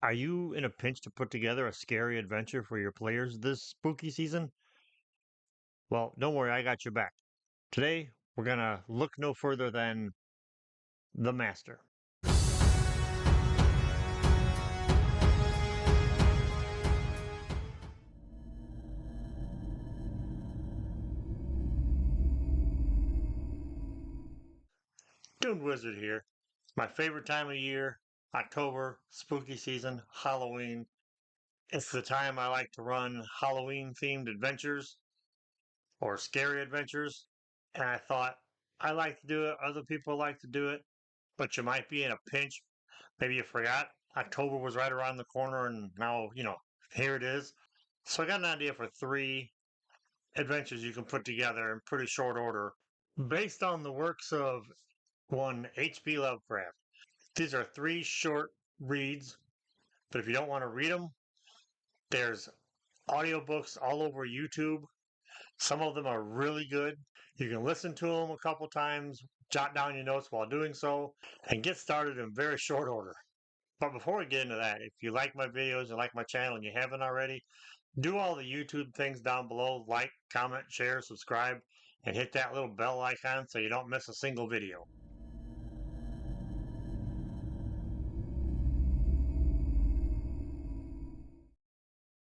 Are you in a pinch to put together a scary adventure for your players this spooky season? Well, don't worry, I got your back. Today, we're gonna look no further than The Master. Doomed Wizard here. My favorite time of year, October, spooky season, Halloween. It's the time I like to run Halloween themed adventures or scary adventures. And I thought I like to do it, other people like to do it, but you might be in a pinch. Maybe you forgot October was right around the corner and now, here it is. So I got an idea for three adventures you can put together in pretty short order based on the works of one H.P. Lovecraft. These are three short reads, but if you don't want to read them, there's audiobooks all over YouTube. Some of them are really good. You can listen to them a couple times, jot down your notes while doing so, and get started in very short order. But before we get into that, if you like my videos, you like my channel, and you haven't already, do all the YouTube things down below, like, comment, share, subscribe, and hit that little bell icon so you don't miss a single video.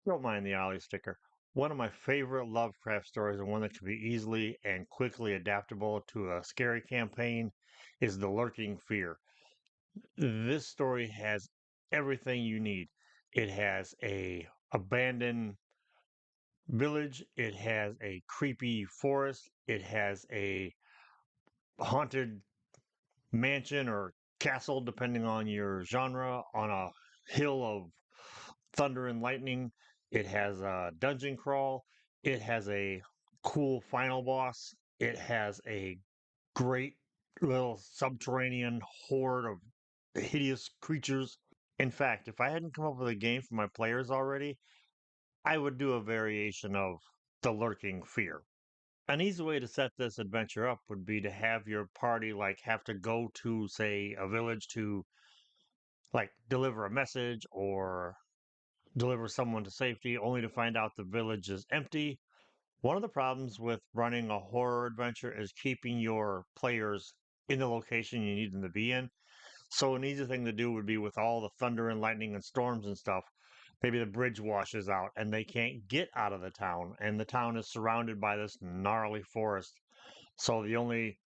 Don't mind the Ollie sticker. One of my favorite Lovecraft stories, and one that can be easily and quickly adaptable to a scary campaign, is The Lurking Fear. This story has everything you need. It has a abandoned village, it has a creepy forest, it has a haunted mansion or castle, depending on your genre, on a hill of thunder and lightning. It has a dungeon crawl. It has a cool final boss. It has a great little subterranean horde of hideous creatures. In fact, if I hadn't come up with a game for my players already, I would do a variation of The Lurking Fear. An easy way to set this adventure up would be to have your party have to go to, say, a village to deliver a message or deliver someone to safety, only to find out the village is empty. One of the problems with running a horror adventure is keeping your players in the location you need them to be in. So an easy thing to do would be with all the thunder and lightning and storms and stuff. Maybe the bridge washes out and they can't get out of the town, and the town is surrounded by this gnarly forest. So the only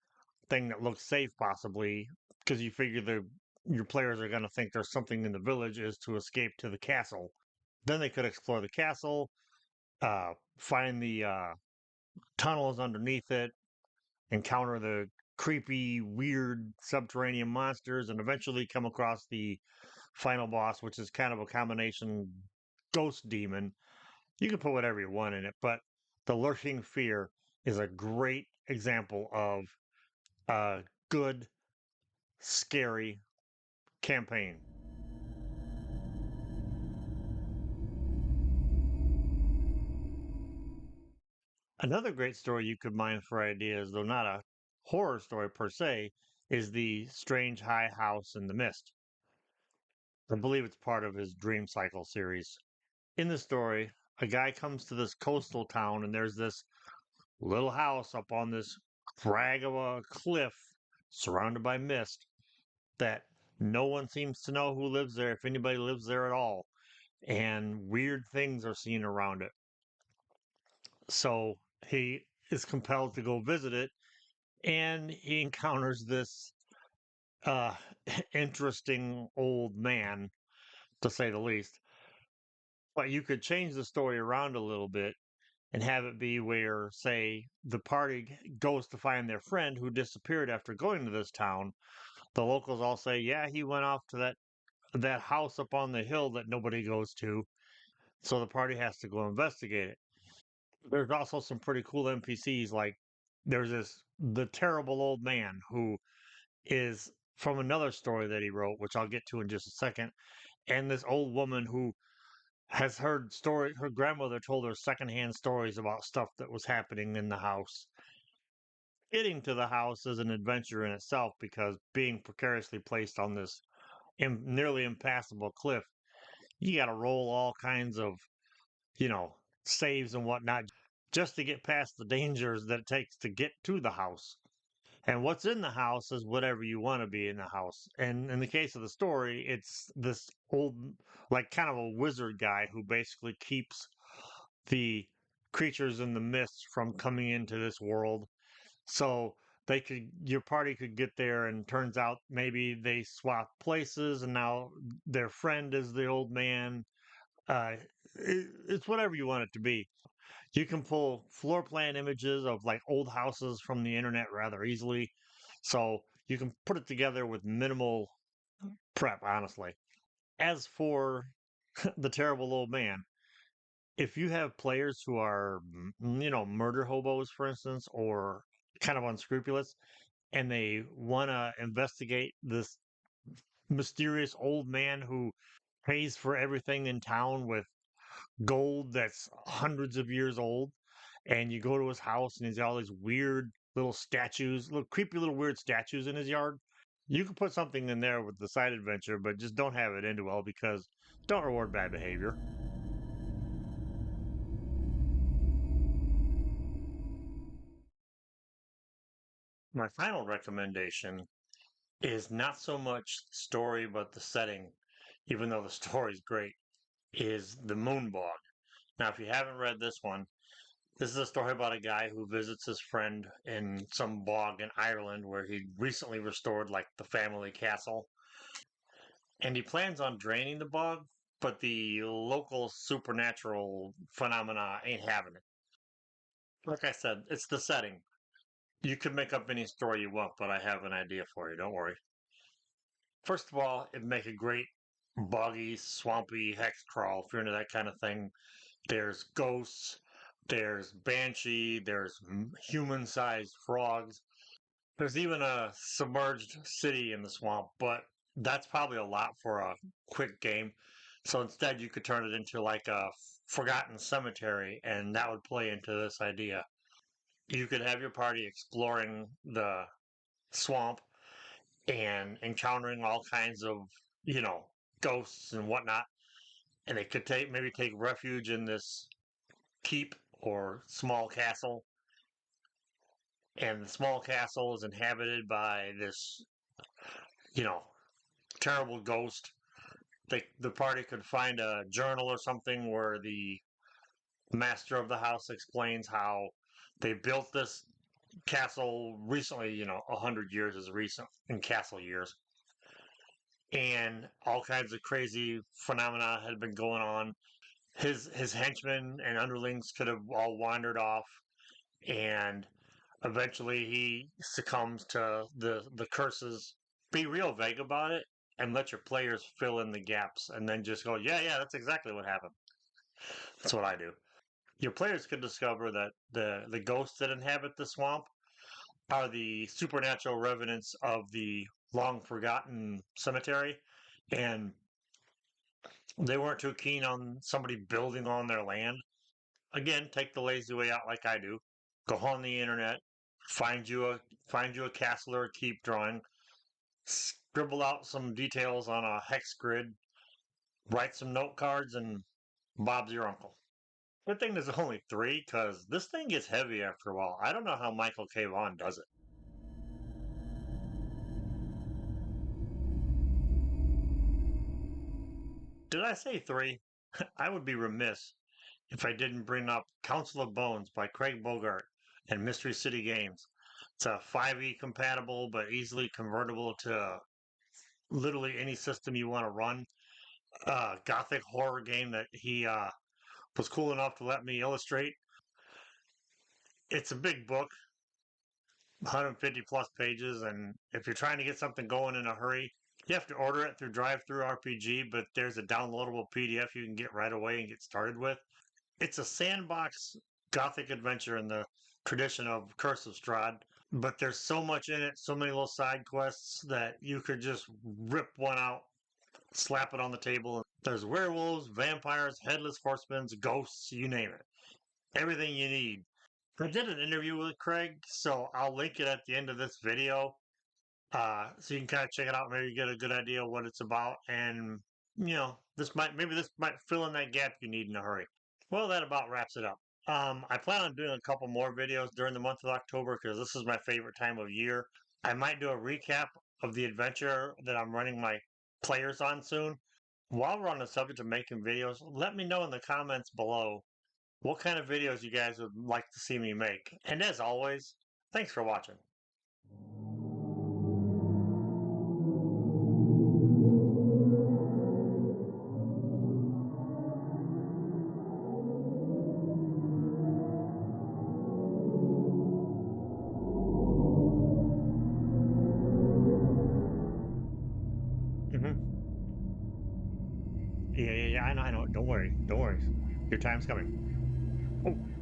thing that looks safe, possibly, because you figure your players are going to think there's something in the village, is to escape to the castle. Then they could explore the castle, find the tunnels underneath it, encounter the creepy, weird subterranean monsters, and eventually come across the final boss, which is kind of a combination ghost demon. You can put whatever you want in it, but the Lurking Fear is a great example of a good, scary campaign. Another great story you could mine for ideas, though not a horror story per se, is the Strange High House in the Mist. I believe it's part of his Dream Cycle series. In the story, a guy comes to this coastal town, and there's this little house up on this crag of a cliff surrounded by mist that no one seems to know who lives there, if anybody lives there at all. And weird things are seen around it. So he is compelled to go visit it, and he encounters this uh, interesting old man, to say the least. But you could change the story around a little bit and have it be where, say, the party goes to find their friend who disappeared after going to this town. The locals all say, "Yeah, he went off to that house up on the hill that nobody goes to." So the party has to go investigate it. There's also some pretty cool NPCs. Like there's the terrible old man who is from another story that he wrote, which I'll get to in just a second, and this old woman who has heard story. Her grandmother told her secondhand stories about stuff that was happening in the house. Getting to the house is an adventure in itself because being precariously placed on this nearly impassable cliff, You got to roll all kinds of, you know, saves and whatnot just to get past the dangers that it takes to get to the house. And what's in the house is whatever you want to be in the house. And in the case of the story, it's this old, like kind of a wizard guy who basically keeps the creatures in the mist from coming into this world. So your party could get there, and turns out maybe they swap places, and now their friend is the old man. Uh, it's whatever you want it to be. You can pull floor plan images of like old houses from the internet rather easily. So you can put it together with minimal prep, honestly. As for the terrible old man, if you have players who are, murder hobos, for instance, or kind of unscrupulous, and they want to investigate this mysterious old man who pays for everything in town with gold that's hundreds of years old, and you go to his house and he's got all these weird little statues, little creepy little weird statues in his yard. You can put something in there with the side adventure, but just don't have it end well because don't reward bad behavior. My final recommendation is not so much the story but the setting, even though the story's great, is The Moonbog. Now, if you haven't read this one, this is a story about a guy who visits his friend in some bog in Ireland where he recently restored like the family castle. And he plans on draining the bog, but the local supernatural phenomena ain't having it. Like I said, it's the setting. You could make up any story you want, but I have an idea for you. Don't worry. First of all, it'd make a great boggy, swampy hex crawl if you're into that kind of thing. There's ghosts, there's banshee, there's human sized frogs. There's even a submerged city in the swamp, but that's probably a lot for a quick game. So instead, you could turn it into like a forgotten cemetery, and that would play into this idea. You could have your party exploring the swamp and encountering all kinds of, you know, ghosts and whatnot. And they could take refuge in this keep or small castle. And the small castle is inhabited by this, you know, terrible ghost. The party could find a journal or something where the master of the house explains how they built this castle recently. 100 years is recent in castle years, and all kinds of crazy phenomena had been going on. His henchmen and underlings could have all wandered off, and eventually he succumbs to the curses. Be real vague about it and let your players fill in the gaps, and then just go, yeah, yeah, that's exactly what happened. That's what I do. Your players could discover that the ghosts that inhabit the swamp are the supernatural revenants of the long forgotten cemetery, and they weren't too keen on somebody building on their land. Again, take the lazy way out like I do. Go on the internet, find you a find you a castle or a keep drawing, scribble out some details on a hex grid, write some note cards, and Bob's your uncle. Good thing there's only three, because this thing gets heavy after a while. I don't know how Michael K. Vaughan does it. Did I say three? I would be remiss if I didn't bring up Council of Bones by Craig Bogart and Mystery City Games. It's a 5e compatible but easily convertible to literally any system you want to run. Gothic horror game that he was cool enough to let me illustrate. It's a big book, 150 plus pages, and if you're trying to get something going in a hurry, you have to order it through Drive Through RPG, but there's a downloadable PDF you can get right away and get started with. It's a sandbox gothic adventure in the tradition of Curse of Strahd, but there's so much in it, so many little side quests that you could just rip one out, slap it on the table. There's werewolves, vampires, headless horsemen, ghosts, you name it. Everything you need. I did an interview with Craig, so I'll link it at the end of this video. So you can kind of check it out, maybe get a good idea of what it's about. And this might fill in that gap you need in a hurry. Well, that about wraps it up. I plan on doing a couple more videos during the month of October because this is my favorite time of year. I might do a recap of the adventure that I'm running my players on soon. While we're on the subject of making videos, let me know in the comments below what kind of videos you guys would like to see me make. And as always, thanks for watching. Hmm. Yeah, yeah, yeah. I know, I know. Don't worry. Don't worry. Your time's coming. Oh.